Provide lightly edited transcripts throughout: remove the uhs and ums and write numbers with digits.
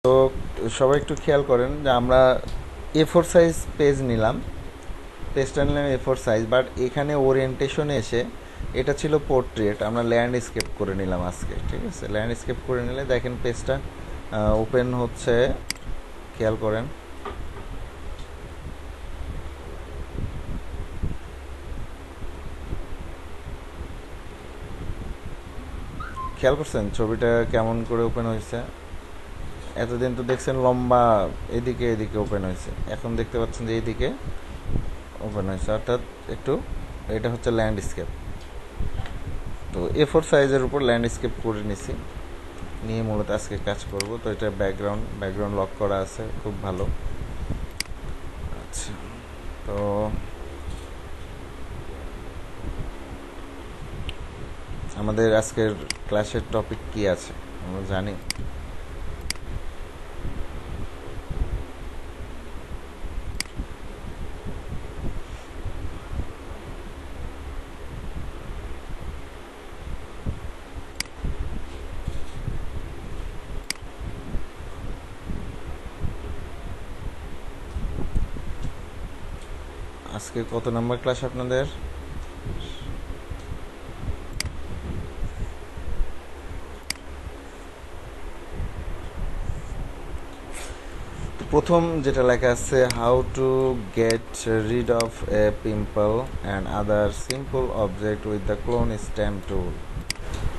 তো সবাই একটু খেয়াল করেন যে আমরা A4 সাইজ পেজ নিলাম, পেজটা নিলাম A4 সাইজ, বাট এখানে ওরিয়েন্টেশনে এসে এটা ছিল পোর্ট্রেট, আমরা ল্যান্ডস্কেপ করে নিলাম আজকে। ঠিক আছে, ল্যান্ডস্কেপ করে নিলে দেখেন পেজটা ওপেন হচ্ছে, খেয়াল করেন। খেয়াল করছেন ছবিটা কেমন করে ওপেন হয়েছে? এতদিন তো দেখছেন লম্বা এদিকে এদিকে ওপেন হয়েছে, এখন দেখতে পাচ্ছেন যে এইদিকে ওপেন হয়েছে, অর্থাৎ একটু এটা হচ্ছে ল্যান্ডস্কেপ। তো A4 সাইজের উপর ল্যান্ডস্কেপ করে নিছি, নিয়ে মূলত আজকে কাজ করব। তো এটা ব্যাকগ্রাউন্ড লক করা আছে, খুব ভালো। আচ্ছা, তো আমাদের আজকের ক্লাসের টপিক কি আছে আমরা জানি? আজকে কত নাম্বার ক্লাস আপনাদের? প্রথম যেটা লেখা আছে, how to get rid of A pimple and other simple object with the clone stamp টুল।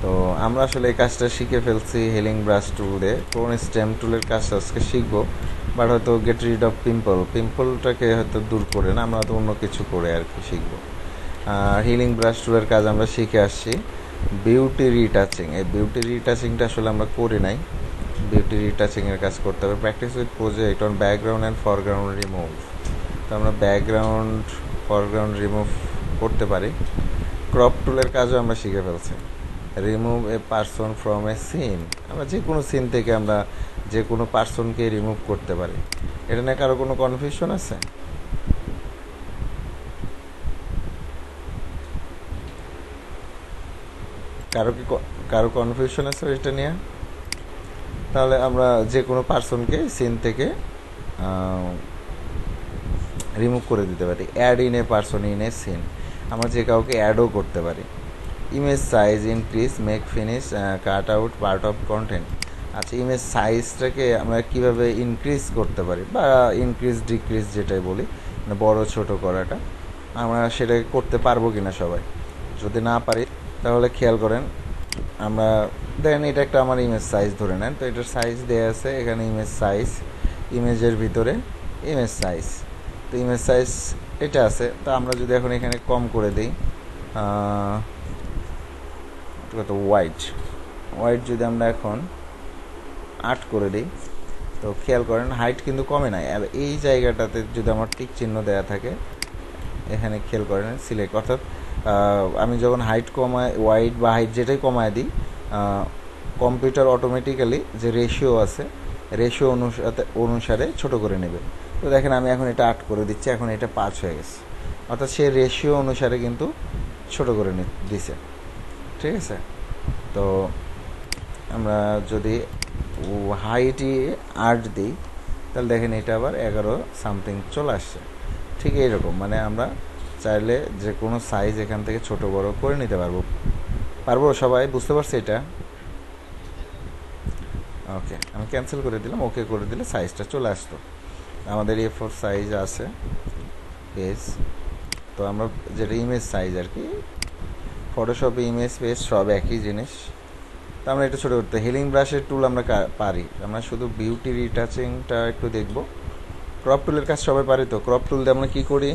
তো আমরা আসলে এই কাজটা শিখে ফেলছি হেলিং ব্রাশ টুল দিয়ে। ক্লোন স্ট্যাম্প টুলের কাজটা আজকে শিখবো, বাট হয়তো গেট রিড অফ পিম্পলটাকে হয়তো দূর করে না, আমরা তো অন্য কিছু করে আর কি শিখবো। আর হিলিং ব্রাশ টুলের কাজ আমরা শিখে আসছি। বিউটি রিটাচিং, এই বিউটি রিটাচিংটা আসলে আমরা করি নাই। বিউটি রিটাচিংয়ের কাজ করতে হবে। Practice with project on background and foreground remove. তো আমরা ব্যাকগ্রাউন্ড ফরগ্রাউন্ড রিমুভ করতে পারি। ক্রপ টুলের কাজও আমরা শিখে ফেলছি। Remove a person from a scene, আমরা যে কোনো সিন থেকে আমরা যে কোনো পারসনকে রিমুভ করতে পারি। এটা নিয়ে কারো কোনো কনফিউশন আছে? কারো কি কারো কনফিউশন আছে এটা নিয়ে? তাহলে আমরা যে কোনো পারসনকে সিন থেকে রিমুভ করে দিতে পারি। Add in a person in a scene, আমরা যে কাউকে অ্যাডও করতে পারি। Image size increase make finish cut out part of content. আচ্ছা, ইমেজ সাইজটাকে আমরা কীভাবে ইনক্রিজ করতে পারি, বা ইনক্রিজ ডিক্রিজ যেটাই বলি, মানে বড় ছোট করাটা, আমরা সেটাকে করতে পারবো কিনা সবাই? যদি না পারি তাহলে খেয়াল করেন, আমরা দেন এটা একটা আমার ইমেজ সাইজ ধরে নেন। তো এটার সাইজ দেওয়া আছে এখানে, ইমেজ সাইজ, ইমেজের ভিতরে ইমেজ সাইজ। তো ইমেজ সাইজ এটা আছে। তো আমরা যদি এখন এখানে কম করে দিই, কত হোয়াইট যদি আমরা এখন 8 করে দিই, তো খেয়াল করেন হাইট কিন্তু কমে নাই। আর এই জায়গাটাতে যদি আমার টিক চিহ্ন দেওয়া থাকে, এখানে খেয়াল করেন সিলেক্ট, অর্থাৎ আমি যখন হাইট কমায়, ওয়াইড বা হাইট যেটাই কমায় দিই, কম্পিউটার অটোমেটিক্যালি যে রেশিও আছে, রেশিও অনুসারে ছোট করে নেবে। তো দেখেন আমি এখন এটা 8 করে দিচ্ছি, এখন এটা 5 হয়ে গেছে, অর্থাৎ সে রেশিও অনুসারে কিন্তু ছোট করে দিছে। ঠিক আছে, তো আমরা যদি হাইটই 8 দিই, তাহলে দেখেন এটা আবার 11 সামথিং চলে আসছে। ঠিক এইরকম, মানে আমরা চাইলে যে কোনো সাইজ এখান থেকে ছোট বড় করে নিতে পারবো। সবাই বুঝতে পারছি এটা? ওকে, আমি ক্যান্সেল করে দিলাম, ওকে করে দিলে সাইজটা চলে আসতো। আমাদের A4 সাইজ আছে পেজ। তো আমরা যেটা ইমেজ সাইজ আর কি, ফটোশপে ইমেজ পেজ সব একই জিনিস। তো আমরা এটা ছোটো করতে হিলিং ব্রাশের টুল আমরা পারি। আমরা শুধু বিউটি রিটাচিংটা একটু দেখব। ক্রপ টুলের কাজ সবাই পারি। তো ক্রপ টুল দিয়ে আমরা কী করি,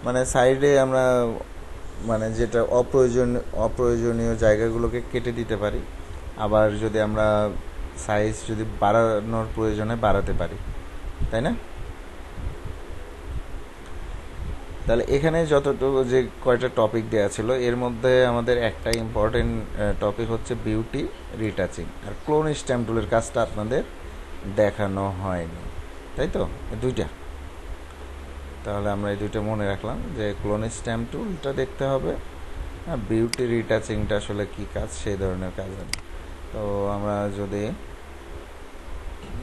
মানে সাইডে আমরা মানে যেটা অপ্রয়োজনীয় জায়গাগুলোকে কেটে দিতে পারি। আবার যদি আমরা সাইজ যদি বাড়ানোর প্রয়োজনে বাড়াতে পারি, তাই না? তাহলে এখানে যতটুকু যে কয়টা টপিক দেওয়া ছিল, এর মধ্যে আমাদের একটা ইম্পর্টেন্ট টপিক হচ্ছে বিউটি রিটাচিং। আর ক্লোন স্ট্যাম্প টুলের কাজটা আপনাদের দেখানো হয়নি, তাই তো? দুইটা, তাহলে আমরা এই দুইটা মনে রাখলাম যে ক্লোন স্ট্যাম্প টুলটা দেখতে হবে, হ্যাঁ, বিউটি রিটাচিংটা আসলে কী কাজ, সেই ধরনের কাজ আর কি। তো আমরা যদি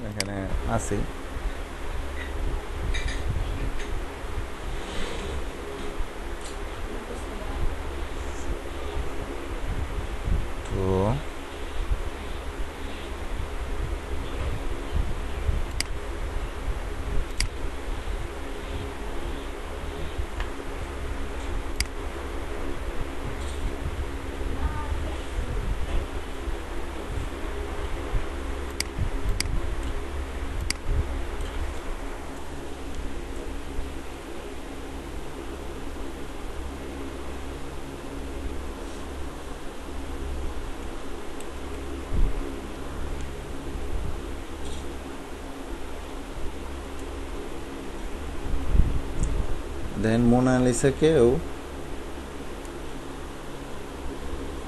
এখানে আসি, তো দেন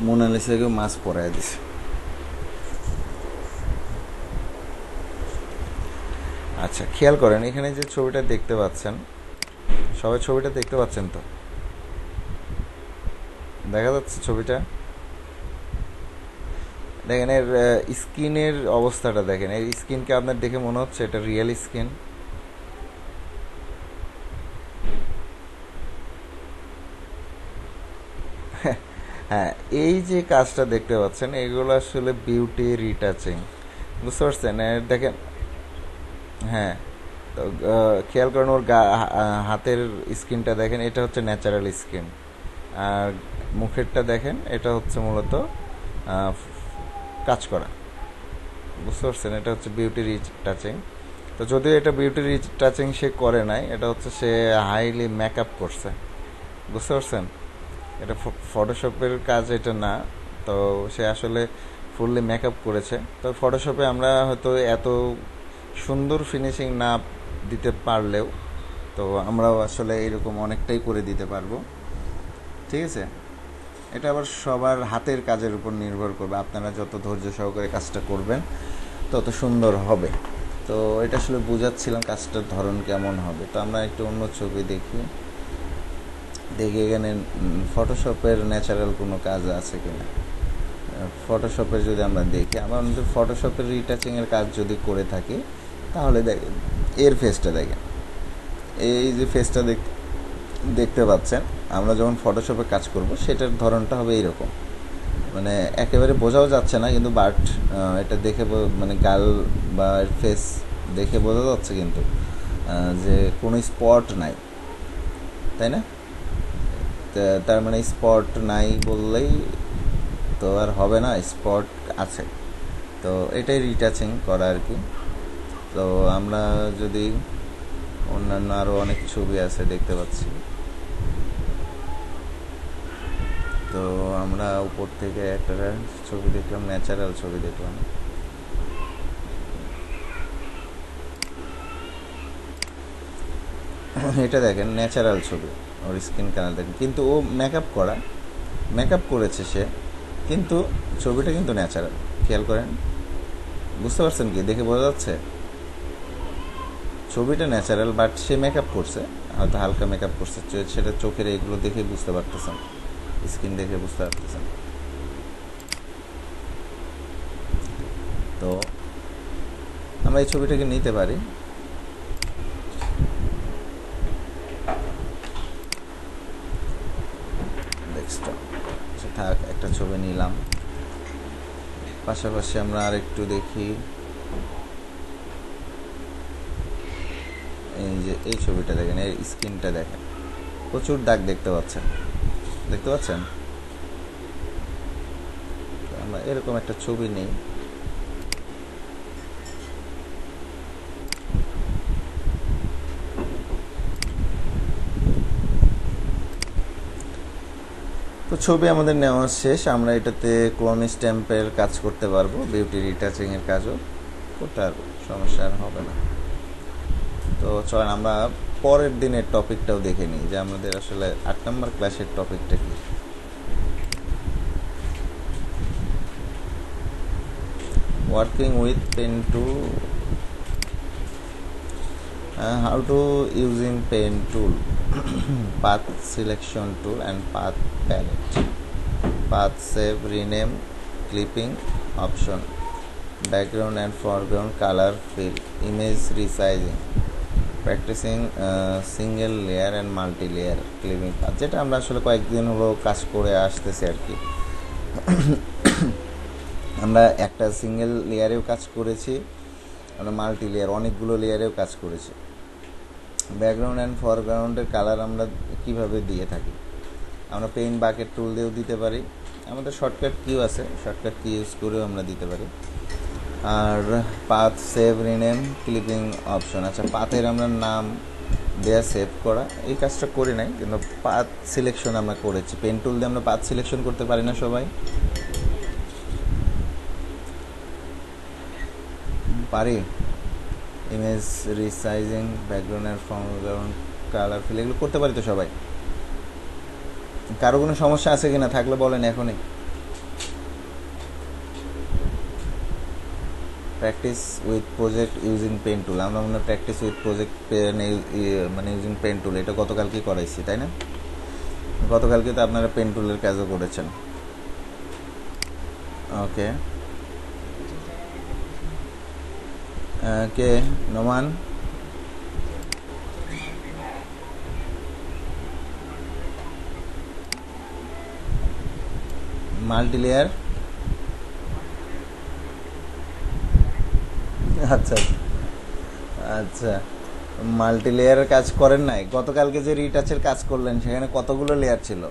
মোনালিসাকেও মাছ পরাই দিছে। আচ্ছা, খেয়াল করেন এখানে যে ছবিটা দেখতে পাচ্ছেন, সবাই ছবিটা দেখতে পাচ্ছেন তো? দেখা যাচ্ছে ছবিটা? দেখেন এর স্কিনের অবস্থাটা দেখেন, এর স্কিনকে আপনার দেখে মনে হচ্ছে এটা রিয়েল স্কিন? হ্যাঁ, এই যে কাজটা দেখতে পাচ্ছেন এগুলো আসলে বিউটি রিটাচিং, বুঝতে পারছেন? দেখেন, হ্যাঁ, তো খেয়াল করেন ওর হাতের স্কিনটা দেখেন, এটা হচ্ছে ন্যাচারাল স্কিন। আর মুখেরটা দেখেন, এটা হচ্ছে মূলত কাজ করা, বুঝতে পারছেন? এটা হচ্ছে বিউটি টাচিং। তো যদিও এটা বিউটি টাচিং সে করে নাই, এটা হচ্ছে সে হাইলি মেকআপ করছে, বুঝতে পারছেন? এটা ফটোশপের কাজ এটা না। তো সে আসলে ফুললি মেকআপ করেছে। তো ফটোশপে আমরা হয়তো এত সুন্দর ফিনিশিং না দিতে পারলেও তো আমরাও আসলে এরকম অনেকটাই করে দিতে পারবো, ঠিক আছে? এটা আবার সবার হাতের কাজের উপর নির্ভর করবে, আপনারা যত ধৈর্য সহকারে কাজটা করবেন তত সুন্দর হবে। তো এটা আসলে বোঝাচ্ছিলাম কাজটার ধরন কেমন হবে। তো আমরা একটু অন্য ছবি দেখি, এখানে ফটোশপের ন্যাচারাল কোনো কাজ আছে কিনা। ফটোশপের যদি আমরা দেখি, আমরা ফটোশপের রিটাচিংয়ের কাজ যদি করে থাকি তাহলে দেখেন এর ফেসটা দেখেন, এই যে ফেসটা দেখতে পাচ্ছেন, আমরা যখন ফটোশপে কাজ করব সেটার ধরনটা হবে এইরকম। মানে একেবারে বোঝাও যাচ্ছে না কিন্তু, বাট এটা দেখে মানে গাল বা ফেস দেখে বোঝা যাচ্ছে কিন্তু যে কোনো স্পট নাই, তাই না? তার মানে স্পট নাই বললেই তো আর হবে না, স্পট আছে। তো এটাই রিটাচিং করা আর কি। তো আমরা যদি অন্যান্য আরও অনেক ছবি আছে দেখতে পাচ্ছি, তো আমরা উপর থেকে একটা ছবি দেখলাম, ন্যাচারাল ছবি দেখলাম। এটা দেখেন ন্যাচারাল ছবি, ওর স্কিন কালার দেখেন, কিন্তু ও মেকআপ করেছে সে, কিন্তু ছবিটা কিন্তু ন্যাচারাল। খেয়াল করেন, বুঝতে পারছেন কি? দেখে বোঝা যাচ্ছে ছবিটা ন্যাচারাল, বাট সে মেকআপ করছে, হয়তো হালকা মেকআপ করছে, সেটা চোখের এগুলো দেখে বুঝতে পারতেছেন, স্কিন দেখে বুঝতে পারতেছেন। তো আমরা এই ছবিটাকে নিতে পারি, থাক, একটা ছবি নিলাম। পাশাপাশি আমরা আর একটু দেখি, এই যে এই ছবিটা দেখেন, এর স্কিনটা দেখেন, প্রচুর দাগ দেখতে পাচ্ছেন। আমরা এরকম একটা ছবি নেই, তো ছবি আমাদের নেওয়া শেষ। আমরা এটাতে ক্লোন স্ট্যাম্পের কাজ করতে পারবো, বিউটি রিটাচিংয়ের কাজও করতে পারবো, সমস্যা আর হবে না। তো চলেন আমরা পরের দিনের টপিকটাও দেখে নিই, যে আমাদের আসলে 8 নম্বর ক্লাসের টপিকটা কি। Working with pen tool, how to using pen tool, path selection tool and path palette. Path save rename clipping option, background and foreground colour fill, image resizing, practising single layer and multi layer clipping path, যেটা আমরা আসলে কয়েকদিন হলো কাজ করে আসতেছি আর কি। আমরা একটা সিঙ্গেল লেয়ারেও কাজ করেছি, আমরা মাল্টি লেয়ার অনেকগুলো লেয়ারেও কাজ করেছি। ব্যাকগ্রাউন্ড অ্যান্ড ফরগ্রাউন্ডের কালার আমরা কিভাবে দিয়ে থাকি, আমরা পেইন্ট বাকেট টুল দিয়েও দিতে পারি, আমাদের শর্টকাট কিউ আছে, শর্টকাট কি ইউজ করেও আমরা দিতে পারি। আর path save rename clipping option, আচ্ছা পাথের আমরা নাম দেয়া সেভ করা, এই কাজটা করি নাই, কিন্তু পাথ সিলেকশন আমরা করেছি। পেন টুল দিয়ে আমরা পাথ সিলেকশন করতে পারি না সবাই? পারি। Image resizing, background and foreground colour fill, এগুলো করতে পারি তো সবাই? কারো কোনো সমস্যা আছে কিনা, থাকলে বলেন এখনই। Practice with project using pen tool, আমরা মনে হয় প্র্যাকটিস উইথ প্রজেক্ট মানে ইউজিং পেন টুল, এটা গতকালকে করাইছি তাই না? গতকালকে তো আপনারা পেন টুলের কাজও করেছেন। ওকে, কে নোমান? মাল্টি লেয়ার, আচ্ছা আচ্ছা, মাল্টি লেয়ারের কাজ করেন নাই? গতকালকে যে রিটাচের কাজ করলেন সেখানে কতগুলো লেয়ার ছিল?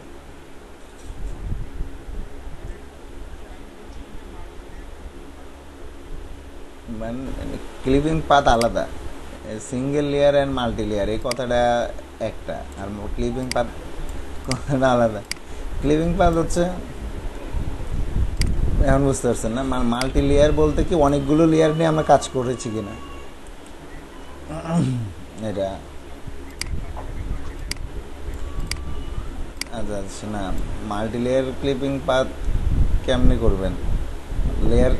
মানে ক্লিপিং পাথ আলাদা, single layer and multi layer এই কথাটা একটা, আর ক্লিপিং পাথ কথাটা আলাদা। ক্লিপিং পাথ হচ্ছে, এখন বুঝতে পারছেন না, মাল্টি লেয়ার বলতে কি অনেকগুলো লেয়ার নিয়ে আমরা কাজ করেছি কিনা এটা। আচ্ছা আচ্ছা, না মাল্টি লেয়ার ক্লিপিং পাথ কেমনি করবেন? লেয়ার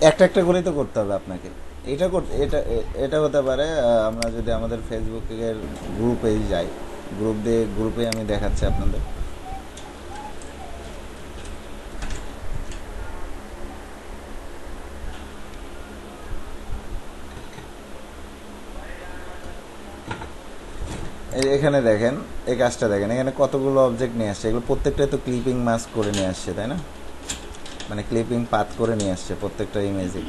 একটা একটা করেই তো করতে হবে আপনাকে। এটা করতে এটা এটা হতে পারে, আমরা যদি আমাদের ফেসবুকের গ্রুপে যাই, গ্রুপে আমি দেখাচ্ছি আপনাদের। এখানে দেখেন, এই কাজটা দেখেন, এখানে কতগুলো অবজেক্ট নিয়ে আসছে, এগুলো প্রত্যেকটাই তো ক্লিপিং মাস্ক করে নিয়ে আসছে তাই না? মানে ক্লিপিং পাথ করে নিয়ে আসছে প্রত্যেকটা ইমেজে।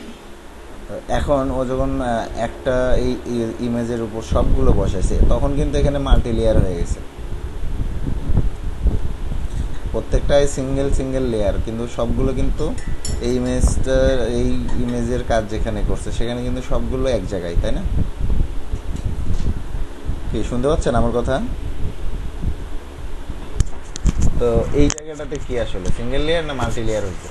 এখন ও যখন একটা এই ইমেজের উপর সবগুলো বসাইছে, তখন কিন্তু এখানে মাল্টি লেয়ার হয়ে গেছে, প্রত্যেকটাই সিঙ্গেল সিঙ্গেল লেয়ার, কিন্তু সবগুলো কিন্তু এই ইমেজের কাজ যেখানে করছে সেখানে কিন্তু সবগুলো এক জায়গায়, তাই না? কি শুনতে পাচ্ছেন আমার কথা? তো এই জায়গাটাতে কি আসলে সিঙ্গেল লেয়ার না মাল্টি লেয়ার হইছে?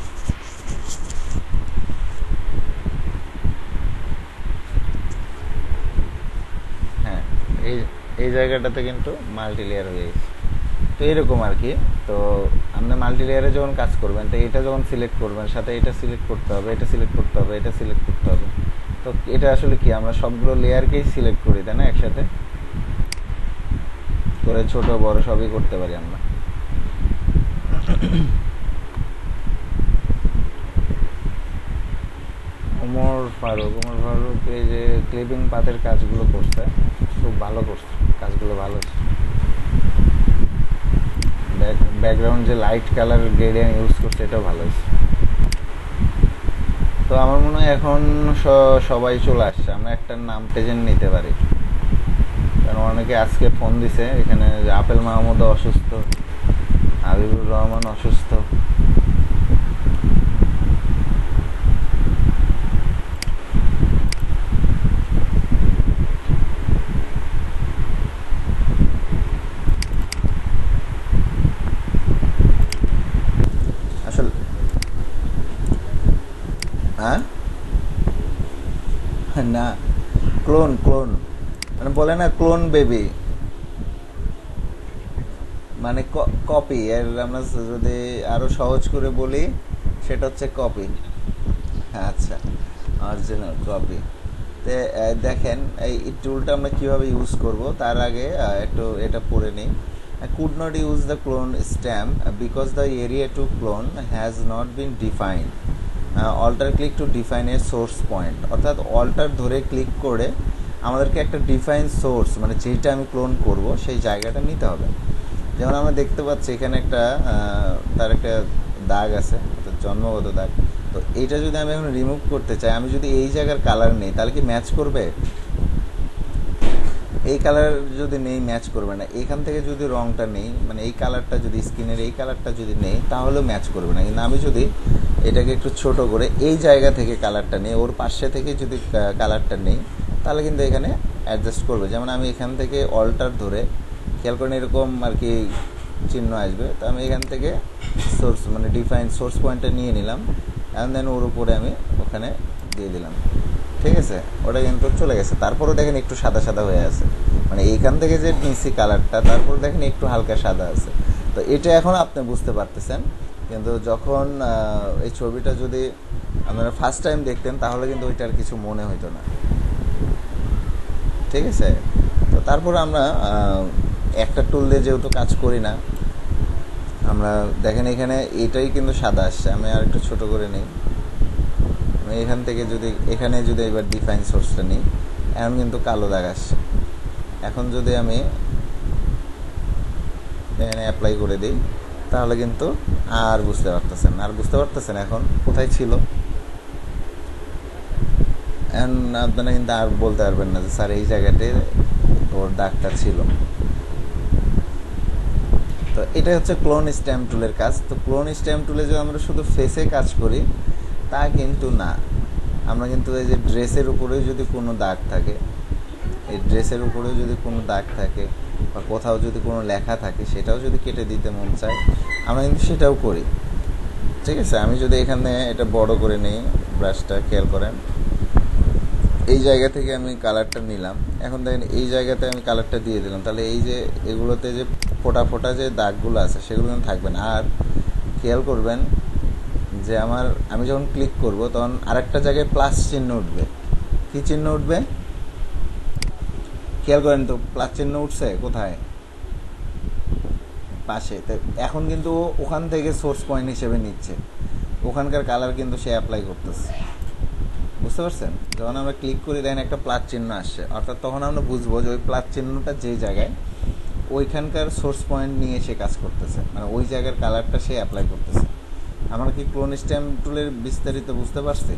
হ্যাঁ, এই এই জায়গাটাতে কিন্তু মাল্টি লেয়ার হয়ে গেছে। তো এরকম আর কি। তো আপনি মাল্টি লেয়ারে যখন কাজ করবেন, তো এটা যখন সিলেক্ট করবেন, সাথে এটা সিলেক্ট করতে হবে, এটা সিলেক্ট করতে হবে, এটা সিলেক্ট করতে হবে। তো এটা আসলে কি, আমরা সবগুলো লেয়ারকেই সিলেক্ট করি তাই না, একসাথে করে ছোট বড় সবই করতে পারি আমরা। ওমর ফারুক এই যে ক্লিপিং পাথের কাজগুলো করছে, খুব ভালো করছে, কাজগুলো ভালো। ব্যাকগ্রাউন্ড যে লাইট কালার গ্রেডিয়েন্ট ইউজ করছে এটাও ভালো হয়েছে। তো আমার মনে হয় এখন সবাই চলে আসছে, আমরা একটা নাম প্রেজেন্ট নিতে পারি। কারণ অনেকে আজকে ফোন দিছে এখানে, আপেল মাহমুদ অসুস্থ, হাবিবুর রহমান অসুস্থ। আসলে হ্যাঁ, না ক্লোন মানে বলে না ক্লোন বেবি, মানে কপি। এর আমরা যদি আরো সহজ করে বলি সেটা হচ্ছে কপি। আচ্ছা, অরিজিনাল কপি। তে দেখেন এই টুলটা আমরা কিভাবে ইউজ করব তার আগে একটু এটা পড়ে নিই। I could not use the clone stem because the area to clone has not been defined. Alter click to define a source point, অর্থাৎ অল্টার ধরে ক্লিক করে আমাদেরকে একটা ডিফাইন সোর্স মানে যেটা আমি ক্লোন করব সেই জায়গাটা নিতে হবে। যেমন আমরা দেখতে পাচ্ছি এখানে একটা তার একটা দাগ আছে, অর্থাৎ জন্মগত দাগ। তো এইটা যদি আমি এখন রিমুভ করতে চাই, আমি যদি এই জায়গার কালার নেই তাহলে কি ম্যাচ করবে? এই কালার যদি নেই ম্যাচ করবে না। এখান থেকে যদি রংটা নেই, মানে এই কালারটা যদি স্কিনের এই কালারটা যদি নেই তাহলেও ম্যাচ করবে না। কিন্তু আমি যদি এটাকে একটু ছোট করে এই জায়গা থেকে কালারটা নেই, ওর পাশে থেকে যদি কালারটা নেই তাহলে কিন্তু এখানে অ্যাডজাস্ট করবে। যেমন আমি এখান থেকে অল্টার ধরে খেয়াল করেন এরকম আর কি চিহ্ন আসবে। তো আমি এখান থেকে সোর্স মানে ডিফাইন সোর্স পয়েন্টটা নিয়ে নিলাম, অ্যান্ড দেন ওর উপরে আমি ওখানে দিয়ে দিলাম। ঠিক আছে, ওটা কিন্তু চলে গেছে। তারপরেও দেখেন একটু সাদা সাদা হয়ে আছে, মানে এইখান থেকে যে নিচি কালারটা তারপর দেখেন একটু হালকা সাদা আছে। তো এটা এখন আপনি বুঝতে পারতেছেন, কিন্তু যখন এই ছবিটা যদি আপনারা ফার্স্ট টাইম দেখতেন তাহলে কিন্তু ওইটার কিছু মনে হইতো না। ঠিক আছে, তো তারপর আমরা একটা টুল দিয়ে যেহেতু কাজ করি না, আমরা দেখেন এখানে এটাই কিন্তু সাদা আসছে। আমি আর একটু ছোটো করে নিই। আমি এখান থেকে যদি এখানে যদি এবার ডিফাইন সোর্সটা নিই, এখন কিন্তু কালো দাগ আসছে। এখন যদি আমি এখানে অ্যাপ্লাই করে দিই তাহলে কিন্তু আর বুঝতে পারতেছেন এখন কোথায় ছিল। এখন আপনারা কিন্তু আর বলতে পারবেন না যে স্যার এই জায়গাতে ওর দাগটা ছিল। তো এটা হচ্ছে ক্লোন স্ট্যাম্প টুলের কাজ। তো ক্লোন স্ট্যাম্প টুলে যদি আমরা শুধু ফেসে কাজ করি তা কিন্তু না, আমরা কিন্তু এই যে ড্রেসের উপরেও যদি কোনো দাগ থাকে, এই ড্রেসের উপরেও যদি কোনো দাগ থাকে বা কোথাও যদি কোনো লেখা থাকে সেটাও যদি কেটে দিতে মন চায় আমরা কিন্তু সেটাও করি। ঠিক আছে, আমি যদি এখানে এটা বড় করে নিই ব্রাশটা, খেয়াল করেন এই জায়গা থেকে আমি কালারটা নিলাম। এখন দেখেন এই জায়গাতে আমি কালারটা দিয়ে দিলাম, তাহলে এই যে এগুলোতে যে ফোটা ফোটা যে দাগগুলো আছে সেগুলো কিন্তু থাকবে না। আর খেয়াল করবেন যে আমি যখন ক্লিক করব তখন আরেকটা জায়গায় প্লাস চিহ্ন উঠবে। কি চিহ্ন উঠবে খেয়াল করেন তো, প্লাস চিহ্ন উঠছে কোথায়? পাশে। তো এখন কিন্তু ওখান থেকে সোর্স পয়েন্ট হিসেবে নিচ্ছে, ওখানকার কালার কিন্তু সে অ্যাপ্লাই করতেছে। বুঝতে পারছেন? যখন আমরা ক্লিক করি দেখেন একটা প্লাস চিহ্ন আসছে, অর্থাৎ তখন আমরা বুঝবো যে ওই প্লাস চিহ্নটা যেই জায়গায় ওইখানকার সোর্স পয়েন্ট নিয়ে সে কাজ করতেছে, মানে ওই জায়গার কালারটা সে অ্যাপ্লাই করতেছে। আমরা কি ক্লোন স্ট্যাম্প টুলের বিস্তারিত বুঝতে পারছি?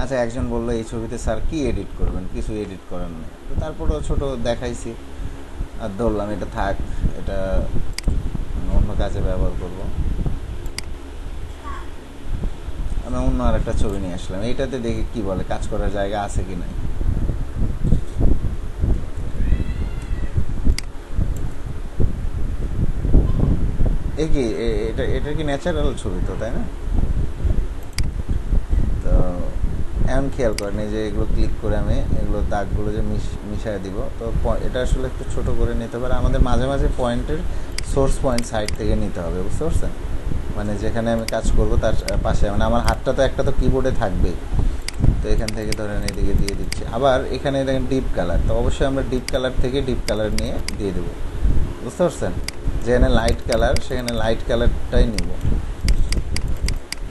আচ্ছা, একজন বললো এই ছবিতে স্যার কি এডিট করবেন? কিছু এডিট করার নেই। তো তারপরেও ছোট দেখাইছি আর ধরলাম এটা থাক, এটা অন্য কাজে ব্যবহার করব। আমি অন্য আর একটা ছবি নিয়ে আসলাম, এইটাতে দেখি কি বলে, কাজ করার জায়গা আছে কি নাই। কি এটা কি ন্যাচারাল ছবি তো, তাই না? তো এখন খেয়াল করেন এই যে এগুলো ক্লিক করে আমি এগুলো দাগগুলো যে মিশিয়ে দিব। তো এটা আসলে একটু ছোট করে নিতে পারে, আমাদের মাঝে মাঝে পয়েন্টের সোর্স পয়েন্ট সাইড থেকে নিতে হবে। বুঝতে পারছেন? মানে যেখানে আমি কাজ করব তার পাশে, মানে আমার হাতটা তো একটা তো কিবোর্ডে থাকবেই। তো এখান থেকে ধরেন এদিকে দিয়ে দিচ্ছি। আবার এখানে দেখেন ডিপ কালার, তো অবশ্যই আমরা ডিপ কালার থেকে ডিপ কালার নিয়ে দিয়ে দেবো। বুঝতে পারছেন? যেখানে লাইট কালার সেখানে লাইট কালারটাই নিব।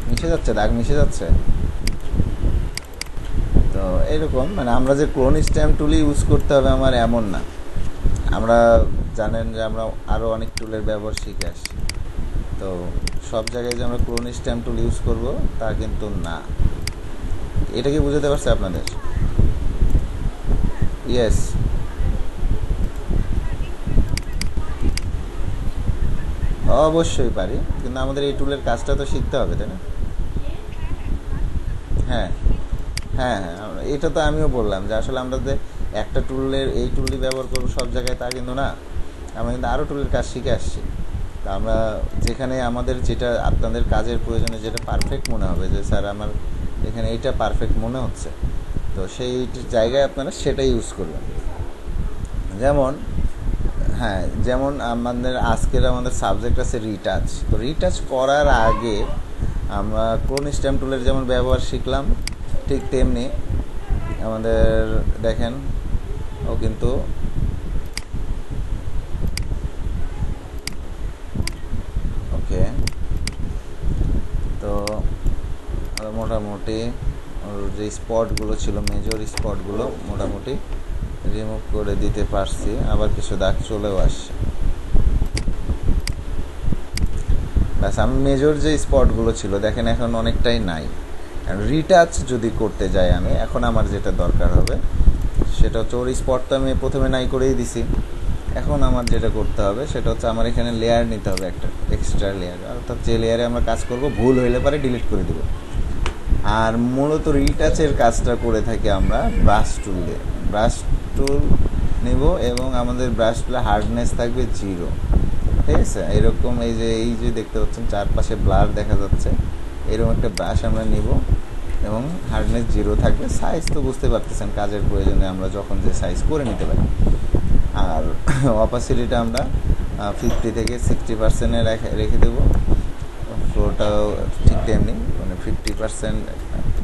মিশে যাচ্ছে, দাগ মিশে যাচ্ছে। তো এইরকম, মানে আমরা যে ক্লোন স্ট্যাম্প টুলই ইউজ করতে হবে আমার এমন না। আমরা জানেন যে আমরা আরও অনেক টুলের ব্যবহার শিখে আসছি। তো সব জায়গায় যে আমরা ক্লোন স্ট্যাম্প টুল ইউজ করব তা কিন্তু না। এটা কি বুঝতে পারছে আপনাদের? ইয়েস, অবশ্যই পারি, কিন্তু আমাদের এই টুলের কাজটা তো শিখতে হবে, তাই না? হ্যাঁ হ্যাঁ হ্যাঁ, এটা তো আমিও বললাম যে আসলে আমরা যে একটা টুলের এই টুলই ব্যবহার করবো সব জায়গায় তা কিন্তু না। আমরা কিন্তু আরও টুলের কাজ শিখে আসছি। তা আমরা যেখানে আমাদের যেটা আপনাদের কাজের প্রয়োজনে যেটা পারফেক্ট মনে হবে, যে স্যার আমার এখানে এইটা পারফেক্ট মনে হচ্ছে, তো সেই জায়গায় আপনারা সেটাই ইউজ করবেন। যেমন হ্যাঁ, যেমন আমাদের সাবজেক্ট আছে রিটাচ। তো রিটাচ করার আগে আমরা ক্লোন স্ট্যাম্প টুলের যেমন ব্যবহার শিখলাম, ঠিক তেমনি আমাদের দেখেন ও কিন্তু মোটামুটি ওর যে স্পটগুলো ছিল, মেজর স্পটগুলো মোটামুটি রিমুভ করে দিতে পারছি। আবার কিছু দাগ চলেও আসছে। ব্যাস, আমি মেজর যে স্পটগুলো ছিল দেখেন এখন অনেকটাই নাই। রিটাচ যদি করতে যাই আমি, এখন আমার যেটা দরকার হবে সেটা হচ্ছে, ওর স্পট তো আমি প্রথমে নাই করেই দিছি। এখন আমার যেটা করতে হবে সেটা হচ্ছে আমার এখানে লেয়ার নিতে হবে, একটা এক্সট্রা লেয়ার, অর্থাৎ যে লেয়ারে আমরা কাজ করব ভুল হইলে পরে ডিলিট করে দেবো। আর মূলত রিটাচের কাজটা করে থাকি আমরা ব্রাশ টুল দিয়ে। ব্রাশ টুল নেব এবং আমাদের ব্রাশ টুলে হার্ডনেস থাকবে 0, ঠিক আছে? এরকম এই যে দেখতে পাচ্ছেন চারপাশে ব্লার দেখা যাচ্ছে, এরকম একটা ব্রাশ আমরা নিব এবং হার্ডনেস 0 থাকবে। সাইজ তো বুঝতে পারতেছেন, কাজের প্রয়োজনে আমরা যখন যে সাইজ করে নিতে পারি। আর অপাসিটিটা আমরা 50 থেকে 60% রেখে দেবো। ফ্লোটাও ঠিক তেমনি, মানে 50%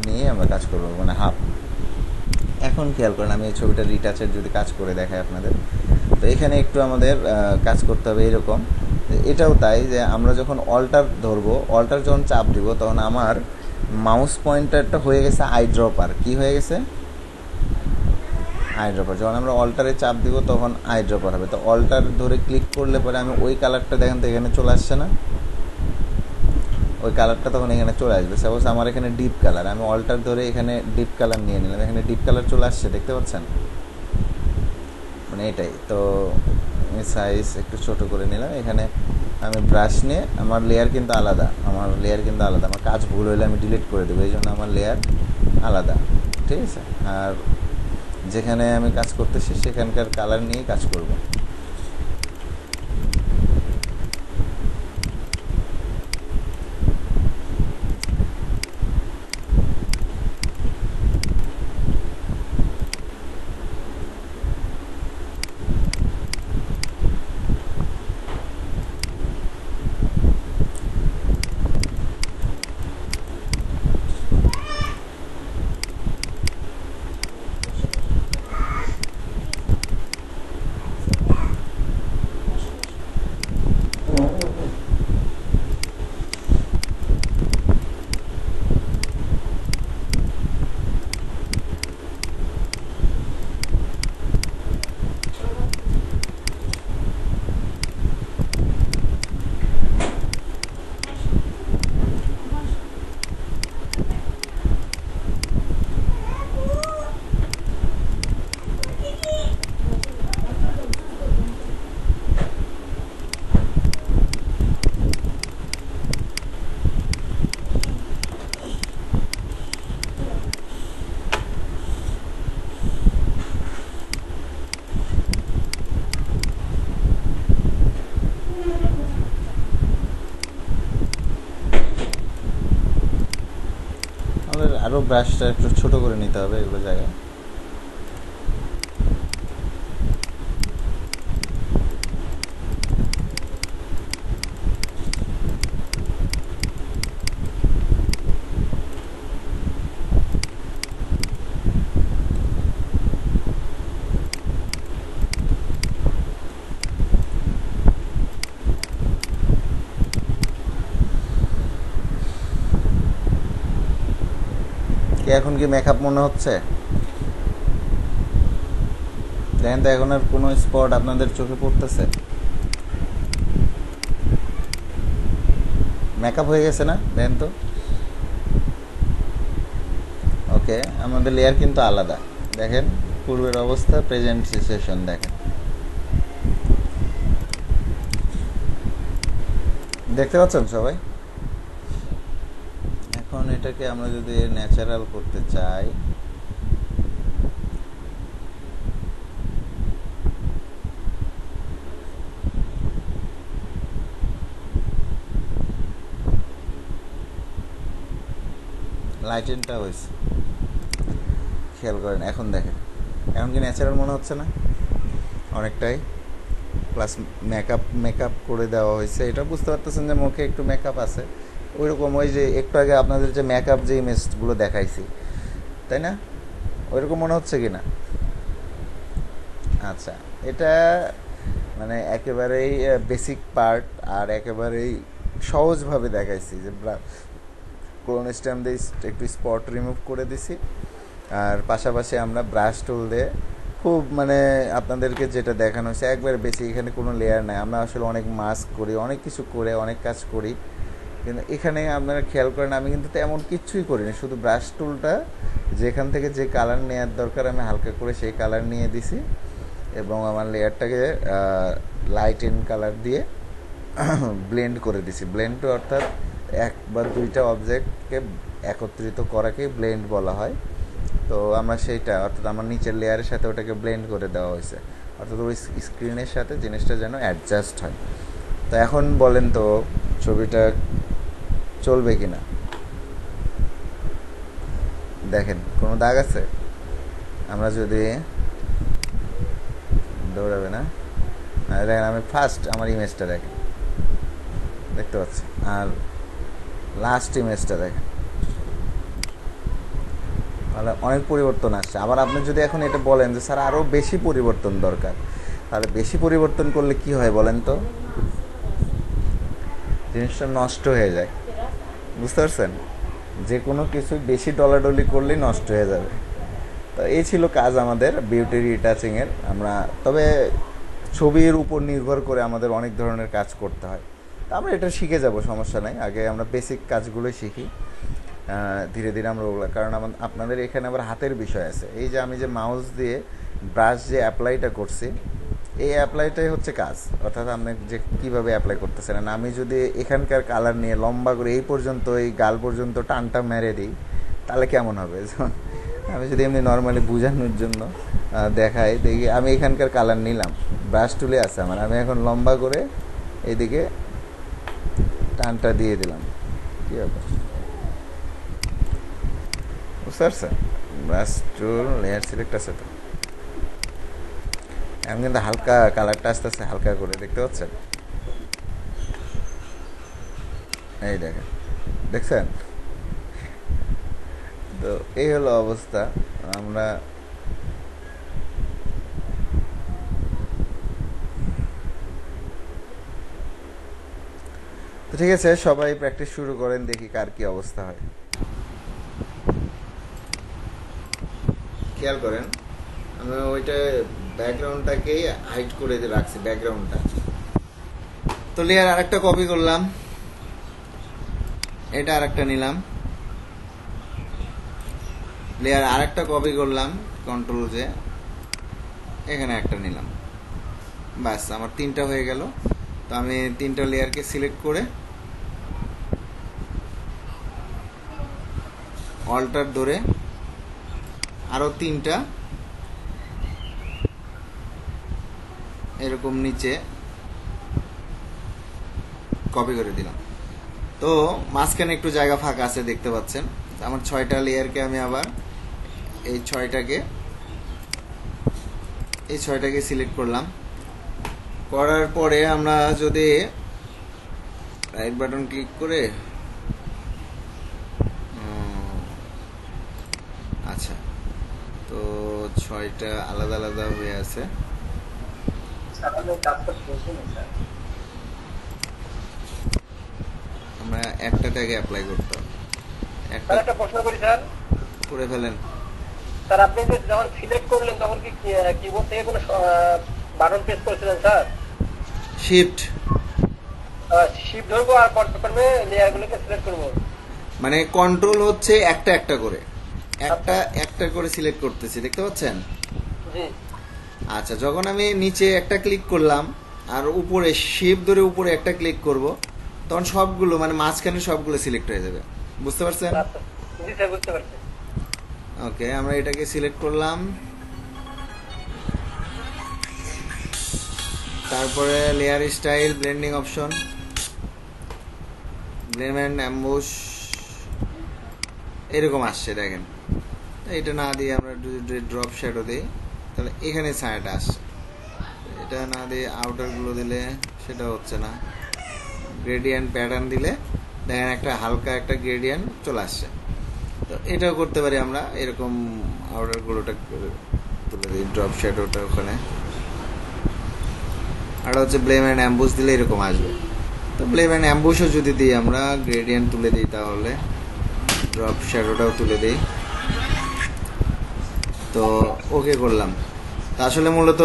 নিয়ে আমরা কাজ করবো, মানে হাফ। এখন খেয়াল করেন, আমি এই ছবিটা রিটাচের যদি কাজ করে দেখাই আপনাদের, তো এখানে একটু আমাদের কাজ করতে হবে এরকম। এটাও তাই যে আমরা যখন অল্টার ধরবো, অল্টার যখন চাপ দিব, তখন আমার মাউস পয়েন্টারটা হয়ে গেছে আইড্রপার। কি হয়ে গেছে? আইড্রপার। যখন আমরা অল্টারে চাপ দিব তখন আইড্রপার হবে। তো অল্টার ধরে ক্লিক করলে পরে আমি ওই কালারটা দেখেন তো এখানে চলে আসছে না? ওই কালারটা তখন এখানে চলে আসবে। সাপোজ আমার এখানে ডিপ কালার, আমি অল্টার ধরে এখানে ডিপ কালার নিয়ে নিলাম, এখানে ডিপ কালার চলে আসছে, দেখতে পাচ্ছেন? মানে এটাই তো। আমি সাইজ একটু ছোট করে নিলাম। এখানে আমি ব্রাশ নিয়ে, আমার লেয়ার কিন্তু আলাদা, আমার কাজ ভুল হলে আমি ডিলিট করে দেবো, এই জন্য আমার লেয়ার আলাদা, ঠিক আছে? আর যেখানে আমি কাজ করতেছি সেখানকার কালার নিয়ে কাজ করব। আরও ব্রাশটা একটু ছোট করে নিতে হবে এগুলো জায়গায়। এখন কি মেকআপ মনে হচ্ছে? দেখেন তো এখন আর কোনো স্পট আপনাদের চোখে পড়তেছে? মেকআপ হয়ে গেছে না? দেখেন তো। ওকে, আমাদের লেয়ার কিন্তু আলাদা। দেখেন পূর্বের অবস্থা, প্রেজেন্ট সিচুয়েশন দেখেন, দেখতে পাচ্ছেন সবাই? এখন এটাকে আমরা যদি ন্যাচারাল করতে চাই, লাইটেনটা হয়েছে, খেয়াল করেন। এখন দেখেন, এখন কি ন্যাচারাল মনে হচ্ছে না? অনেকটাই। প্লাস মেকআপ করে দেওয়া হয়েছে, এটা বুঝতে পারতেছেন যে মুখে একটু মেকআপ আছে। ওই রকম ওই যে একটু আগে আপনাদের যে মেকআপ যে ইমেজগুলো দেখাইছি, তাই না? ওইরকম মনে হচ্ছে কি না? আচ্ছা, এটা মানে একেবারেই বেসিক পার্ট, আর একেবারেই সহজভাবে দেখাইছি যে ক্লোন স্ট্যাম্প দিয়ে একটু স্পট রিমুভ করে দিছি। আর পাশাপাশি আমরা ব্রাশ টুল দিয়ে খুব মানে আপনাদেরকে যেটা দেখানো হয়েছে একবার বেশি, এখানে কোনো লেয়ার নাই। আমরা আসলে অনেক মাস্ক করি, অনেক কিছু করে অনেক কাজ করি, কিন্তু এখানে আপনারা খেয়াল করেন আমি কিন্তু তেমন কিছুই করিনি, শুধু ব্রাশ টুলটা যেখান থেকে যে কালার নেওয়ার দরকার আমি হালকা করে সেই কালার নিয়ে দিছি, এবং আমার লেয়ারটাকে লাইট ইন কালার দিয়ে ব্লেন্ড করে দিছি। ব্লেন্ড অর্থাৎ এক বা দুইটা অবজেক্টকে একত্রিত করাকে ব্লেন্ড বলা হয়। তো আমরা সেইটা অর্থাৎ আমার নিচের লেয়ারের সাথে ওটাকে ব্লেন্ড করে দেওয়া হয়েছে, অর্থাৎ ওই স্ক্রিনের সাথে জিনিসটা যেন অ্যাডজাস্ট হয়। তো এখন বলেন তো ছবিটা চলবে কি না? দেখেন কোনো দাগ আছে? আমরা যদি দৌড়াবে না, দেখেন আমি ফার্স্ট আমার ইমেজটা দেখেন, দেখতে পাচ্ছি, আর লাস্ট ইমেজটা দেখেন, তাহলে অনেক পরিবর্তন আসছে। আবার আপনি যদি এখন এটা বলেন যে স্যার আরও বেশি পরিবর্তন দরকার, তাহলে বেশি পরিবর্তন করলে কি হয় বলেন তো? জিনিসটা নষ্ট হয়ে যায়, বুঝতে পারছেন? যে কোনো কিছু বেশি ডলাডলি করলেই নষ্ট হয়ে যাবে। তো এই ছিল কাজ আমাদের বিউটি রিটাচিংয়ের। আমরা তবে ছবির উপর নির্ভর করে আমাদের অনেক ধরনের কাজ করতে হয়, তা আমরা এটা শিখে যাব, সমস্যা নাই। আগে আমরা বেসিক কাজগুলোই শিখি, ধীরে ধীরে আমরা ওগুলো, কারণ আপনাদের এখানে আবার হাতের বিষয় আছে। এই যে আমি যে মাউস দিয়ে ব্রাশ যে অ্যাপ্লাইটা করছি, এই অ্যাপ্লাইটাই হচ্ছে কাজ, অর্থাৎ আপনি যে কীভাবে অ্যাপ্লাই করতেছেন। আমি যদি এখানকার কালার নিয়ে লম্বা করে এই পর্যন্ত, এই গাল পর্যন্ত টানটা মেরে দিই, তাহলে কেমন হবে? আমি যদি এমনি নর্মালি বোঝানোর জন্য দেখাই, দেখি আমি এখানকার কালার নিলাম, ব্রাশ টুলে আছে আমার, আমি এখন লম্বা করে এইদিকে টানটা দিয়ে দিলাম, কী হবে বুঝতে পারছেন? ব্রাশ টুল লেয়ার সিলেক্ট আছে, তো আমি কিন্তু হালকা কালারটা আস্তে আস্তে হালকা করে, দেখতে পাচ্ছেন? এই দেখেন, দেখছেন? তো এই হলো অবস্থা। আমরা তো ঠিক আছে, সবাই প্র্যাকটিস শুরু করেন, দেখি কার কি অবস্থা হয়। খেয়াল করেন আমি ওইটা ব্যাকগ্রাউন্ডটাকেই হাইড করে দিয়ে রাখছি, ব্যাকগ্রাউন্ডটা। তো লেয়ার আরেকটা কপি করলাম, এটা আরেকটা নিলাম, লেয়ার আরেকটা কপি করলাম, কন্ট্রোল যে এখানে একটা নিলাম, ব্যাস আমার তিনটা হয়ে গেল। তো আমি তিনটা লেয়ারকে সিলেক্ট করে অল্টার ধরে আরো তিনটা এরকম নিচে কপি করে দিলাম। তো মাঝখানে একটু জায়গা ফাঁকা আছে, দেখতে পাচ্ছেন? আমার 6টা লেয়ারকে আমি আবার এই 6টাকে সিলেক্ট করলাম। করার পরে আমরা যদি রাইট বাটন ক্লিক করে, আচ্ছা, তো 6টা আলাদা আলাদা হয়ে আছে। আমরা একটা ট্যাগে অ্যাপ্লাই করতে হবে। একটা প্রশ্ন করি স্যার, করে ফেলেন। স্যার আপনি যখন সিলেক্ট করলেন তখন কি কিবোর্ড থেকে কোনো বাটন প্রেস করেছিলেন স্যার? শিফট শিফট ধরবো আর পর্যায়ক্রমে লেয়ারগুলোকে সিলেক্ট করবো, মানে কন্ট্রোল হচ্ছে একটা একটা করে, একটা একটা করে সিলেক্ট করতেছি, দেখতে পাচ্ছেন? জি। আচ্ছা, যখন আমি নিচে একটা ক্লিক করলাম আর উপরে শিফট ধরে উপরে একটা ক্লিক করব, তখন সবগুলো মানে মাঝখানে সবগুলো সিলেক্ট হয়ে যাবে, বুঝতে পারছেন? জি স্যার, বুঝতে পারছি। ওকে, আমরা এটাকে সিলেক্ট করলাম, তারপরে layer style, blending option, blend and emboss এরকম আসছে, দেখেন? এটা না দিয়ে আমরা যদি ড্রপ শ্যাডো দিই, তাহলে এখানে ছায়াটা আসছে। এটা না দিয়ে আউটারগুলো দিলে সেটা হচ্ছে না। গ্রেডিয়েন্ট প্যাটার্ন দিলে দেখেন একটা হালকা একটা গ্রেডিয়েন্ট চলে আসছে। তো এটাও করতে পারি আমরা, এরকম আউটারগুলোটা তুলে দিই, ড্রপ শ্যাডোটা ওখানে। আর হচ্ছে ব্লেম অ্যান্ড অ্যাম্বুশ দিলে এরকম আসবে। তো ব্লেম অ্যান্ড অ্যাম্বুশও যদি দিই আমরা, গ্রেডিয়েন্ট তুলে দিই, তাহলে ড্রপ শ্যাডোটাও তুলে দেই। তো ওকে করলাম। তা আসলে মূলত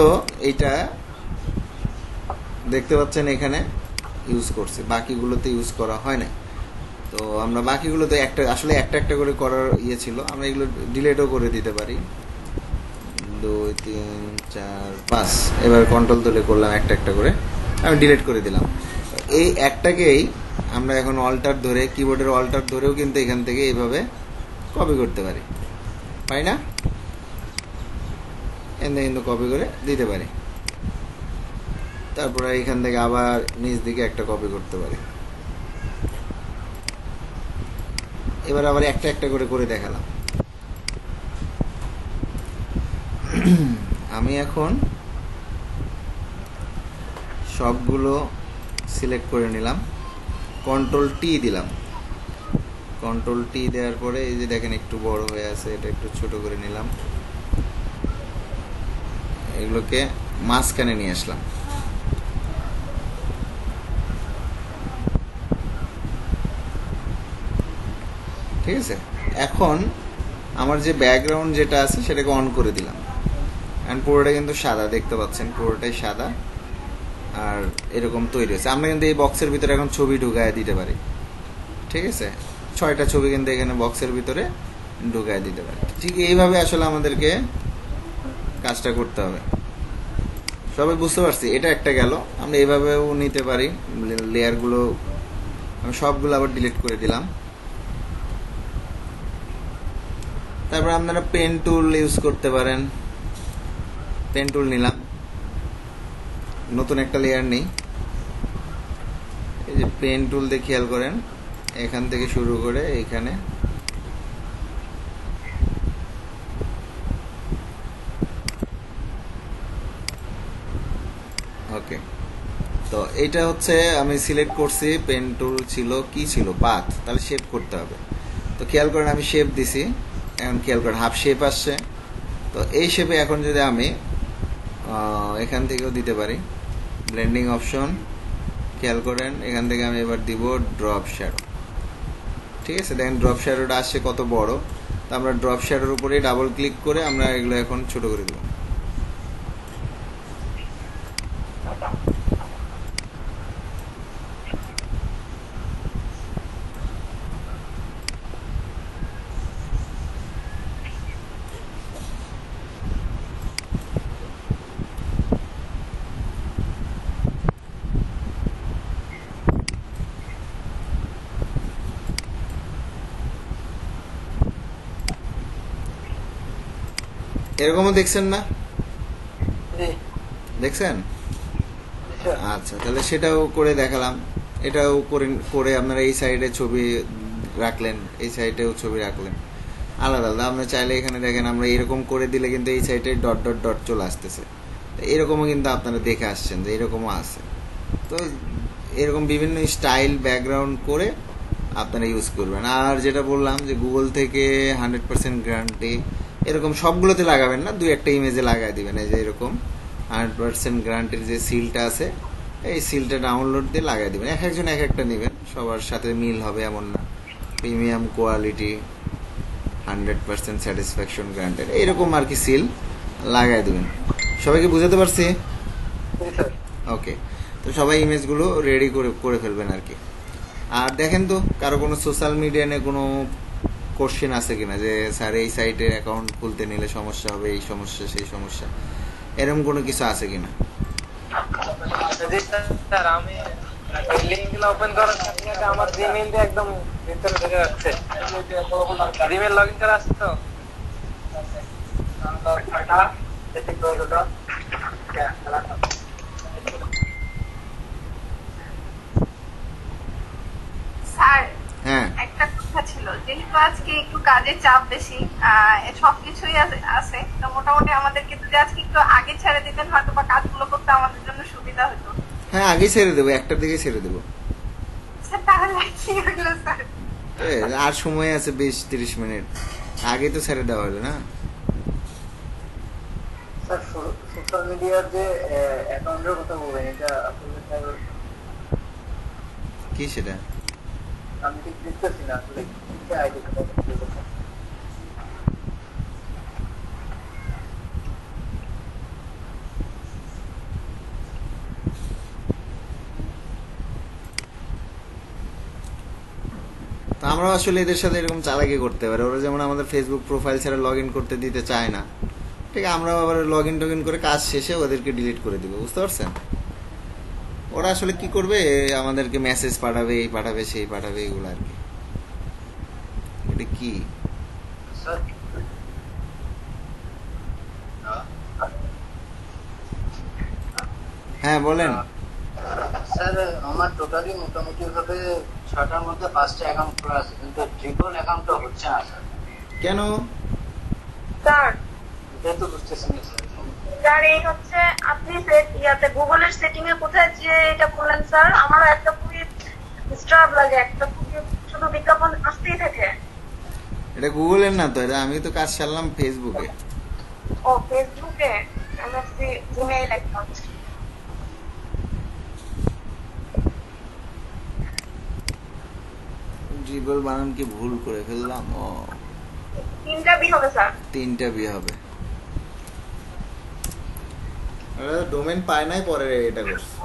এইটা দেখতে পাচ্ছেন এখানে ইউজ করছে, বাকিগুলোতে ইউজ করা হয় না। তো আমরা বাকিগুলোতে আসলে একটা করে করার ইয়ে ছিল, আমরা এগুলো ডিলেটও করে দিতে পারি। 2 3 4 5 এবার কন্ট্রোল তুলে করলাম একটা করে, আমি ডিলিট করে দিলাম। এই একটাকেই আমরা এখন অল্টার ধরে, কিবোর্ডের অল্টার ধরেও কিন্তু এখান থেকে এইভাবে কপি করতে পারি না? এখানে কিন্তু কপি করে দিতে পারি। তারপরে এখান থেকে আবার নিচ দিকে একটা কপি করতে পারি। এবার আবার একটা করে দেখালাম। আমি এখন সবগুলো সিলেক্ট করে নিলাম, কন্ট্রোল টি দিলাম। কন্ট্রোল টি দেওয়ার পরে এই যে দেখেন একটু বড় হয়ে আছে, এটা একটু ছোট করে নিলাম, এগুলোকে মাঝখানে নিয়ে আসলাম। ঠিক আছে, এখন আমার যে ব্যাকগ্রাউন্ড যেটা আছে সেটাকে অন করে দিলাম। এন্ড পুরোটা কিন্তু সাদা দেখতে পাচ্ছেন, পুরোটাই সাদা আর এরকম তৈরি হয়েছে। আমরা কিন্তু এই বক্সের ভিতরে এখন ছবি ঢুকায় দিতে পারি। ঠিক আছে, 6টা ছবি কিন্তু এখানে বক্সের ভিতরে ঢুকায় দিতে পারি। ঠিক এইভাবে আসলে আমাদেরকে কাজটা করতে হবে। সবাই বুঝতে পারছি? এটা একটা গেল। আমরা এইভাবেও নিতে পারি। লেয়ারগুলো আমি সবগুলো আবার ডিলিট করে দিলাম। তারপর আপনারা পেন টুল ইউজ করতে পারেন। পেন টুল নিলাম, নতুন একটা লেয়ার নেই। এই যে পেন টুল দিয়ে খেয়াল করেন, এখান থেকে শুরু করে এখানে ওকে। তো এইটা হচ্ছে আমি সিলেক্ট করছি, পেন টুল ছিল কি ছিল পাথ, তাহলে শেপ করতে হবে। তো খেয়াল করেন আমি শেপ দিছি, এখন খেয়াল করেন হাফ শেপ আসছে। তো এই শেপে এখন যদি আমি এখান থেকেও দিতে পারি, ব্লেন্ডিং অপশন, খেয়াল করেন এখান থেকে আমি এবার দিব ড্রপ শ্যাডো। ঠিক আছে, দেখেন ড্রপ শ্যাডোটা আসছে কত বড়। তো আমরা ড্রপ শ্যাডোর উপরে ডাবল ক্লিক করে আমরা এগুলো এখন ছোট করে দেব। এরকমও দেখছেন না? দেখছেন? আচ্ছা, তাহলে সেটাও করে দেখালাম। এটাও করে আপনারা এই সাইডে ছবি রাখলেন, এই সাইডেও ছবি রাখলেন, আলাদা আলাদা। আপনি চাইলে এখানে দেখেন আমরা এরকম করে দিলে কিন্তু এই সাইডে ডট ডট ডট চলে আসতেছে। এরকমও কিন্তু আপনারা দেখে আসছেন যে এরকমও আছে। তো এরকম বিভিন্ন স্টাইল ব্যাকগ্রাউন্ড করে আপনারা ইউজ করবেন। আর যেটা বললাম যে গুগল থেকে 100% গ্যারান্টি, এরকম সবগুলোতে লাগাবেন না, 2-1টা ইমেজে লাগাই দিবেন। এই যে এরকম 100% গ্যারান্টির যে সিলটা আছে, এই সিলটা ডাউনলোড দিয়ে লাগাই দিবেন। এক একজন এক একটা নেবেন, সবার সাথে মিল হবে এমন না। প্রিমিয়াম কোয়ালিটি, 100% স্যাটিসফ্যাকশন গ্যারান্টেড, এইরকম আর কি সিল লাগাই দিবেন। সবাইকে বুঝাতে পারছি? ওকে, তো সবাই ইমেজগুলো রেডি করে ফেলবেন আর কি। আর দেখেন তো কারো কোনো সোশ্যাল মিডিয়া নিয়ে কোনো কোশ্চেন আছে কিনা, যে স্যার এই সাইটে অ্যাকাউন্ট খুলতে নিলে সমস্যা হবে, এই সমস্যা সেই সমস্যা, এরকম কোনো কিছু আছে কিনা? আমি লিঙ্কগুলো ওপেন করার সাথে সাথে আমার জিমেইল দিয়ে একদম ভিতরে ঢুকে যাচ্ছে। জিমেইল লগইন করা আছে তো? স্যার, হ্যাঁ, একটা কথা ছিল, যেহেতু আজকে একটু কাজের চাপ বেশি, সবকিছুই আছে, তো মোটামুটি আমাদেরকে যদি আজকে একটু আগে ছেড়ে দিতেন হয়তো বা কাজগুলো করতে আমাদের জন্য সুবিধা হতো। হ্যাঁ আগেই ছেড়ে দেবো, একটার দিকে ছেড়ে দেবো। স্যার তাহলে কি হলো স্যার? আর সময় আছে 20-30 মিনিট, আগে তো ছেড়ে দেওয়া হলো না। স্যার সোশ্যাল মিডিয়ার যে অ্যাকাউন্টের কথা বলবেন, এটা আসলে স্যার কি সেটা? আমি ঠিক বুঝতেছি না আসলে কি আইডি তো আমরা আসলে এদের সাথে এরকম চালাকি করতে পারি। ওরা যেমন আমাদের ফেসবুক প্রোফাইল ছাড়া লগ ইন করতে দিতে চায় না, ঠিক আছে, আমরা আবার লগ ইন টগ ইন করে কাজ শেষে ওদেরকে ডিলিট করে দিব, বুঝতে পারছেন? ওরা আসলে কি করবে, আমাদেরকে মেসেজ পাঠাবে, এই পাঠাবে সেই পাঠাবে, এগুলো আর কি। এটা কি স্যার? হ্যাঁ বলেন। স্যার আমার টোটালি মোটামুটি ভাবে 6টার মধ্যে 5টা অ্যাকাউন্ট খোলা আছে, কিন্তু ট্রিপল অ্যাকাউন্টটা হচ্ছে না স্যার। কেন? স্যার এটা তো বুঝতেছি না স্যার। স্যার এই হচ্ছে আপনি ইয়াতে গুগলের সেটিং এ কোথায় যে এটা করলেন স্যার, আমারও একটা খুবই ডিস্টার্ব লাগে, একটা খুবই শুধু বিজ্ঞাপন আসতেই থাকে। এটা গুগলের না তো, এটা আমি তো কাজ সারলাম ফেসবুকে। ও ফেসবুকে এমএসসি জিমেইল অ্যাকাউন্ট। ড্রিবল বানান কি ভুল করে ফেললাম? ও 3টা বি হবে স্যার। 3টা বি হবে। ডোমেন পায় নাই, পরে এটা করছে।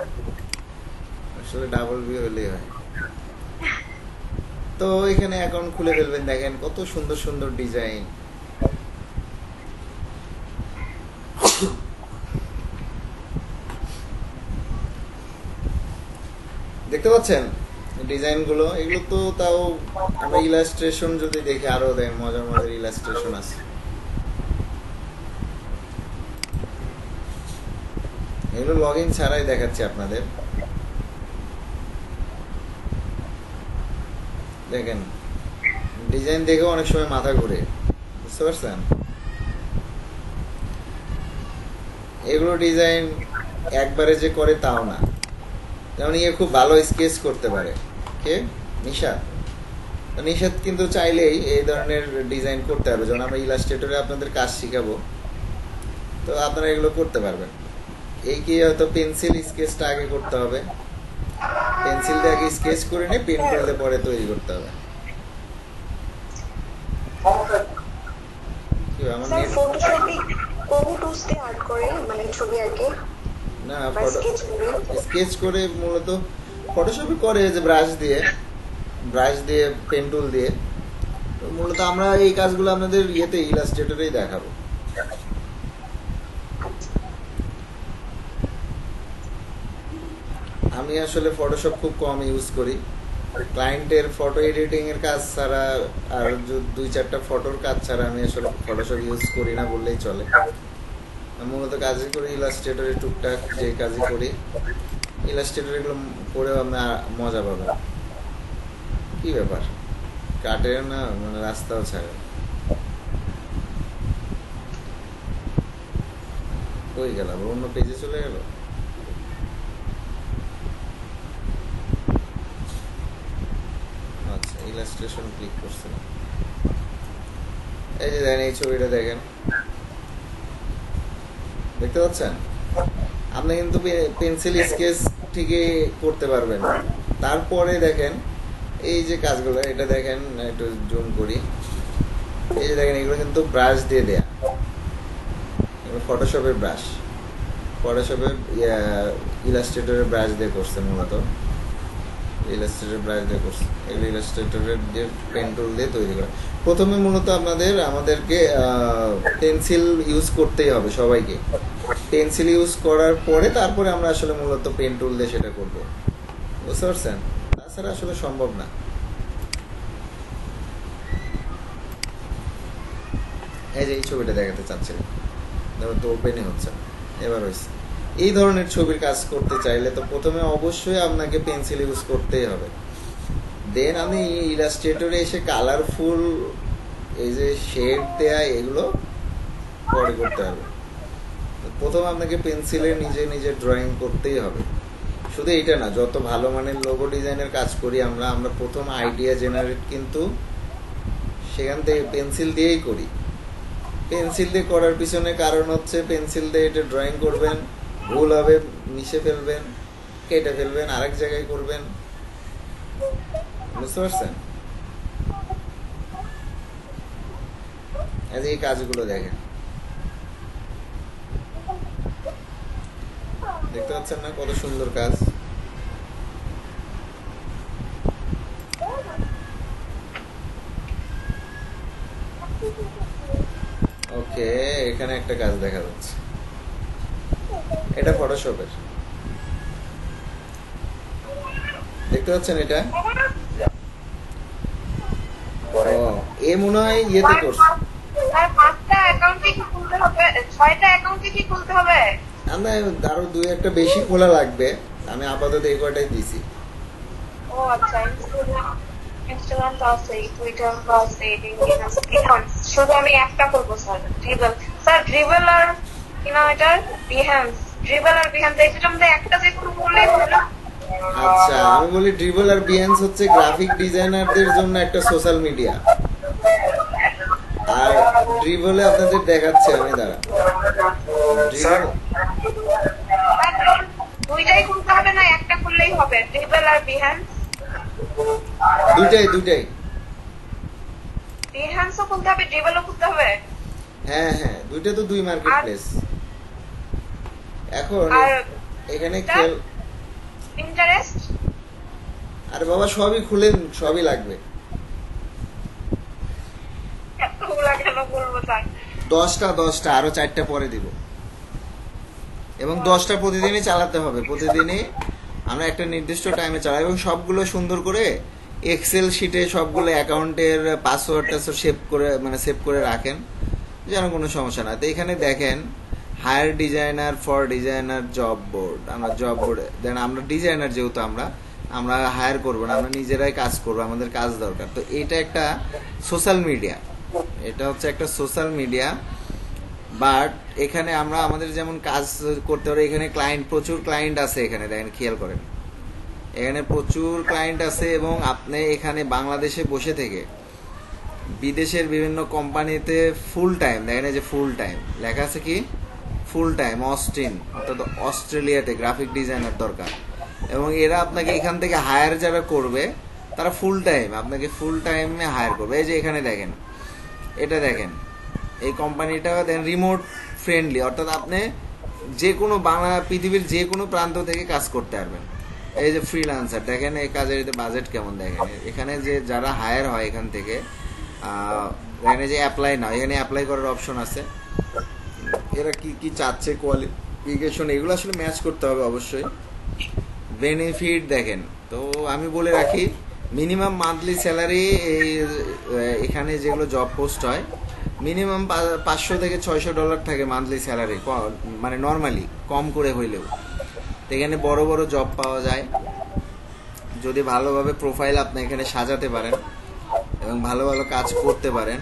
আসলে ডাবল বি হলেই হয়। তো এখানে অ্যাকাউন্ট খুলে ফেলবেন, দেখেন কত সুন্দর সুন্দর ডিজাইন। দেখতে পাচ্ছেন ডিজাইন গুলো? এগুলো তো তাও আমরা ইলাস্ট্রেশন যদি দেখি আরো দেখেন মজার মজার ইলাস্ট্রেশন আছে। এগুলো লগ ইন ছাড়াই দেখাচ্ছি আপনাদের। দেখেন ডিজাইন দেখে অনেক সময় মাথা ঘুরে, বুঝতে পারছেন? এগুলো ডিজাইন একবারে যে করে তাও না, যেমন ইয়ে খুব ভালো স্কেচ করতে পারে। কে? নিশাদ। নিশাদ কিন্তু চাইলেই এই ধরনের ডিজাইন করতে পারবে। যেমন আমরা ইলাস্ট্রেটরে আপনাদের কাজ শিখাবো, তো আপনারা এগুলো করতে পারবেন। এই কি হয়তো পেন্সিল স্কেচটা আগে করতে হবে, পেন্সিল দিয়ে আগে স্কেচ করে নিয়ে পেন করলে পরে তৈরি করতে হবে। কি আমার স্যার ফটোশপে কোন টুলস দিয়ে আর্ট করে, মানে ছবি আঁকে না বা স্কেচ করে? স্কেচ করে মূলত ফটোশপে করে যে ব্রাশ দিয়ে পেন টুল দিয়ে। তো মূলত আমরা এই কাজগুলো আপনাদের ইয়েতে ইলাস্ট্রেটরেই দেখাবো। আমি আসলে ফটোশপ খুব কম ইউজ করি। ক্লায়েন্টের ফটো এডিটিং এর কাজ ছাড়া আর 2-4টা ফটোর কাজ ছাড়া আমি আসলে ফটোশপ ইউজ করি না বললেই চলে। মূলত কাজই করি ইলাস্ট্রেটরে, টুকটাক যে কাজই করি ইলাস্ট্রেটর, এগুলো করেও আমরা মজা পাবো। কি ব্যাপার, কাটে না মানে রাস্তাও ছাড়ে। কই গেল, অন্য পেজে চলে গেল। আচ্ছা ইলাস্ট্রেশন ক্লিক করছিলাম। এই যে দেখেন এই ছবিটা দেখেন, দেখতে পাচ্ছেন? আপনি কিন্তু পেন্সিল স্কেচ ঠিকই করতে পারবেন। তারপরে দেখেন এই যে কাজগুলো, এটা দেখেন একটু জুম করি, এই যে দেখেন এগুলো কিন্তু ব্রাশ দিয়ে দেয়া, ফটোশপের ব্রাশ, ফটোশপের ইলাস্ট্রেটরের ব্রাশ দিয়ে করছে মূলত, ইলাস্ট্রেটর ব্রাশ দিয়ে করছে। এগুলো ইলাস্ট্রেটরের দিয়ে পেন টুল দিয়ে তৈরি করা। প্রথমে মূলত আমাদেরকে পেন্সিল ইউজ করতেই হবে সবাইকে। পেন্সিল ইউজ করার পরে তারপরে আমরা আসলে মূলত পেন টুল দিয়ে সেটা করবো, বুঝতে পারছেন? তাছাড়া আসলে সম্ভব না। এই যে এই ছবিটা দেখাতে চাচ্ছিলাম, তো ওপেনই হচ্ছে না, এবার হয়েছে। এই ধরনের ছবির কাজ করতে চাইলে তো প্রথমে অবশ্যই আপনাকে পেন্সিল ইউজ করতেই হবে। দেন আমি ইলাস্ট্রেটরে এসে কালারফুল এই যে শেড দেয়া এগুলো পরে করতে হবে। প্রথম আপনাকে পেন্সিলে নিজে ড্রয়িং করতেই হবে। শুধু এইটা না, যত ভালো মানের লোগো ডিজাইনের কাজ করি আমরা প্রথম আইডিয়া জেনারেট কিন্তু সেখান থেকে পেন্সিল দিয়েই করি। পেন্সিল দিয়ে করার পিছনে কারণ হচ্ছে পেন্সিল দিয়ে এটা ড্রয়িং করবেন, ভুল হবে, মিশে ফেলবেন, কেটে ফেলবেন, আরেক জায়গায় করবেন, বুঝতে পারছেন? এই কাজগুলো দেখেন, দেখতে পাচ্ছেন না কত সুন্দর কাজ? ওকে, এখানে একটা কাজ দেখা যাচ্ছে, এটা ফটোশপের, দেখতে পাচ্ছেন এটা? এ মনে হয় ইয়েতে করছে। আর 5টা অ্যাকাউন্টে কি খুলতে হবে? 6টা অ্যাকাউন্টে কি খুলতে হবে? আমরা আরো 2-1টা বেশি খোলা লাগবে, আমি আপাতত এই কয়টাই দিছি। ও আচ্ছা, ইনস্টাগ্রাম তো আছে, টুইটার তো আছে, লিঙ্কডইন আছে, শুধু আমি একটা করবো স্যার, ড্রিবল। স্যার ড্রিবল আর কি নাম এটার, বিহ্যান্স, ড্রিবল আর বিহ্যান্স এই দুটোর মধ্যে একটা যে কোনো করলেই হবে না? আচ্ছা, আমি বলি ড্রিবল আর বিহেন্স হচ্ছে গ্রাফিক ডিজাইনারদের জন্য একটা সোশ্যাল মিডিয়া, আর ড্রিবলে আপনাদের দেখাচ্ছে আমি, দাঁড়া, ড্রিবল দুইটাই খুলতে হবে না একটা খুললেই হবে? ড্রিবল আর বিহ্যান্স? দুইটাই। বিহ্যান্সও খুলতে হবে, ড্রিবলও খুলতে হবে? হ্যাঁ, দুইটা তো দুই মার্কেট প্লেস। এখন আর এখানে খেল, পিন্টারেস্ট? আরে বাবা সবই খুলেন, সবই লাগবে। এতগুলা কেন বলবো স্যার? 10টা, আরো 4টা পরে দিব, এবং 10টা প্রতিদিনই চালাতে হবে। প্রতিদিনই আমরা একটা নির্দিষ্ট টাইমে চালাই, এবং সবগুলো সুন্দর করে এক্সেল শিটে সবগুলো অ্যাকাউন্টের পাসওয়ার্ডটা সেভ করে রাখেন, যেন কোনো সমস্যা না। তো এখানে দেখেন hire designer for designer job board, আমরা জব বোর্ডে দেন, আমরা ডিজাইনার যেহেতু আমরা হায়ার করবো না, আমরা নিজেরাই কাজ করবো, আমাদের কাজ দরকার। তো এটা একটা সোশ্যাল মিডিয়া, এটা হচ্ছে একটা সোশ্যাল মিডিয়া, বাট এখানে আমরা আমাদের যেমন কাজ করতে পারি, এখানে প্রচুর ক্লায়েন্ট আছে, এখানে দেখেন, খেয়াল করেন, এখানে প্রচুর ক্লায়েন্ট আছে, এবং আপনি এখানে বাংলাদেশে বসে থেকে বিদেশের বিভিন্ন কোম্পানিতে ফুল টাইম, দেখেন এই যে ফুল টাইম লেখা আছে, কি ফুল টাইম অস্টিন, অর্থাৎ অস্ট্রেলিয়াতে গ্রাফিক ডিজাইনার দরকার, এবং এরা আপনাকে এখান থেকে হায়ার যারা করবে তারা ফুল টাইম আপনাকে ফুল টাইমে হায়ার করবে। এই যে এখানে দেখেন, এটা দেখেন, এই কোম্পানিটা দেখেন রিমোট ফ্রেন্ডলি, অর্থাৎ আপনি যে কোনো পৃথিবীর যে কোনো প্রান্ত থেকে কাজ করতে পারবেন। এই যে ফ্রিল্যান্সার দেখেন, এই কাজের বাজেট কেমন দেখেন, এখানে যে যারা হায়ার হয় এখান থেকে, এখানে যে অ্যাপ্লাই না, এখানে অ্যাপ্লাই করার অপশন আছে, এরা কি কি চাচ্ছে, কোয়ালিফিকেশন, এগুলো আসলে ম্যাচ করতে হবে অবশ্যই। বেনিফিট দেখেন, তো আমি বলে রাখি মিনিমাম মান্থলি স্যালারি এখানে যেগুলো জব পোস্ট হয় মিনিমাম $500 থেকে $600 থাকে মান্থলি স্যালারি, মানে নর্মালি কম করে হইলেও। এখানে বড় বড় জব পাওয়া যায় যদি ভালোভাবে প্রোফাইল আপনি এখানে সাজাতে পারেন এবং ভালো ভালো কাজ করতে পারেন।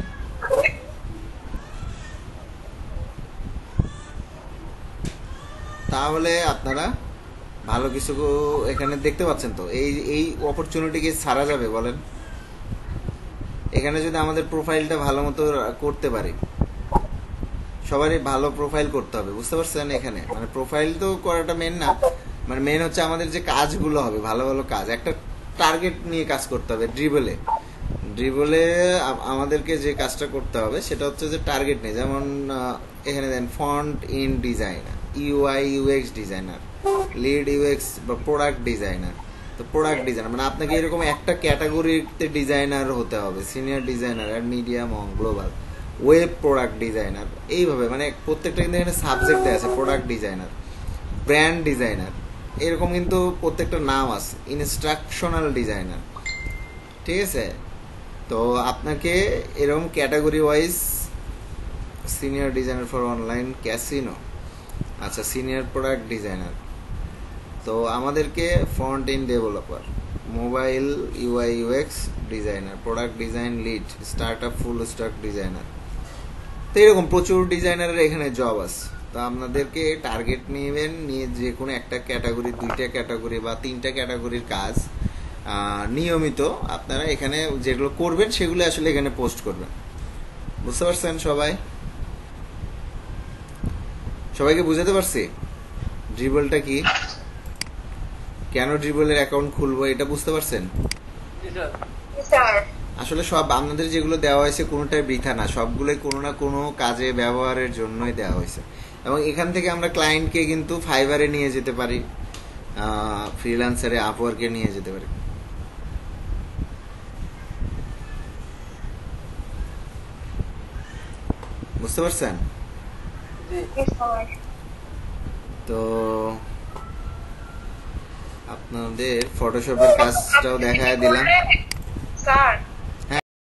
তাহলে আপনারা ভালো কিছু এখানে দেখতে পাচ্ছেন। তো এই অপরচুনিটি কি ছাড়া যাবে বলেন? এখানে যদি আমাদের প্রোফাইলটা ভালো মতো করতে পারি, সবারই ভালো প্রোফাইল করতে হবে, বুঝতে পারছেন? এখানে মানে প্রোফাইল তো করাটা মেন না, মানে মেন হচ্ছে আমাদের যে কাজগুলো হবে, ভালো ভালো কাজ, একটা টার্গেট নিয়ে কাজ করতে হবে। ড্রিবলে আমাদেরকে যে কাজটা করতে হবে সেটা হচ্ছে যে টার্গেট নিয়ে, যেমন এখানে then front end designer, UI UX designer, lead UX বা প্রোডাক্ট ডিজাইনার। তো প্রোডাক্ট ডিজাইনার মানে আপনাকে এরকম একটা ক্যাটাগরিতে ডিজাইনার হতে হবে, সিনিয়র ডিজাইনার আর মিডিয়াম ও গ্লোবাল, ওয়েব প্রোডাক্ট ডিজাইনার, এইভাবে মানে প্রত্যেকটা কিন্তু এখানে সাবজেক্টে আছে। প্রোডাক্ট ডিজাইনার, ব্র্যান্ড ডিজাইনার, এরকম কিন্তু প্রত্যেকটা নাম আছে। ইনস্ট্রাকশনাল ডিজাইনার, ঠিক আছে? তো আপনাকে এরকম category wise, senior designer for online casino, আচ্ছা সিনিয়র প্রোডাক্ট ডিজাইনার, তো আমাদেরকে front end developer, mobile UI UX designer, product design lead, startup full stack designer, তো এরকম প্রচুর ডিজাইনারের এখানে জব আছে। তো আপনাদেরকে টার্গেট নেবেন, নিয়ে যে কোনো একটা ক্যাটাগরি, 2টা ক্যাটাগরি বা 3টা ক্যাটাগরির কাজ নিয়মিত আপনারা এখানে যেগুলো করবেন সেগুলো আসলে এখানে পোস্ট করবেন। বুঝতে পারছেন সবাই? সবাইকে বুঝাতে পারছি ড্রিবলটা কি, কেন ড্রিবলের অ্যাকাউন্ট খুলবো, এটা বুঝতে পারছেন? স্যার আসলে সব আপনাদের যেগুলো দেওয়া হয়েছে কোনোটাই বৃথা না, সবগুলোই কোনো না কোনো কাজে ব্যবহারের জন্যই দেওয়া হয়েছে। এবং এখান থেকে আমরা ক্লায়েন্টকে কিন্তু ফাইবারে নিয়ে যেতে পারি, ফ্রিল্যান্সারে, আপওয়ার্কে নিয়ে যেতে পারি। বুঝতে পারছেন? তো আপনাদের ফটোশপের কাজটাও দেখায় দিলাম। স্যার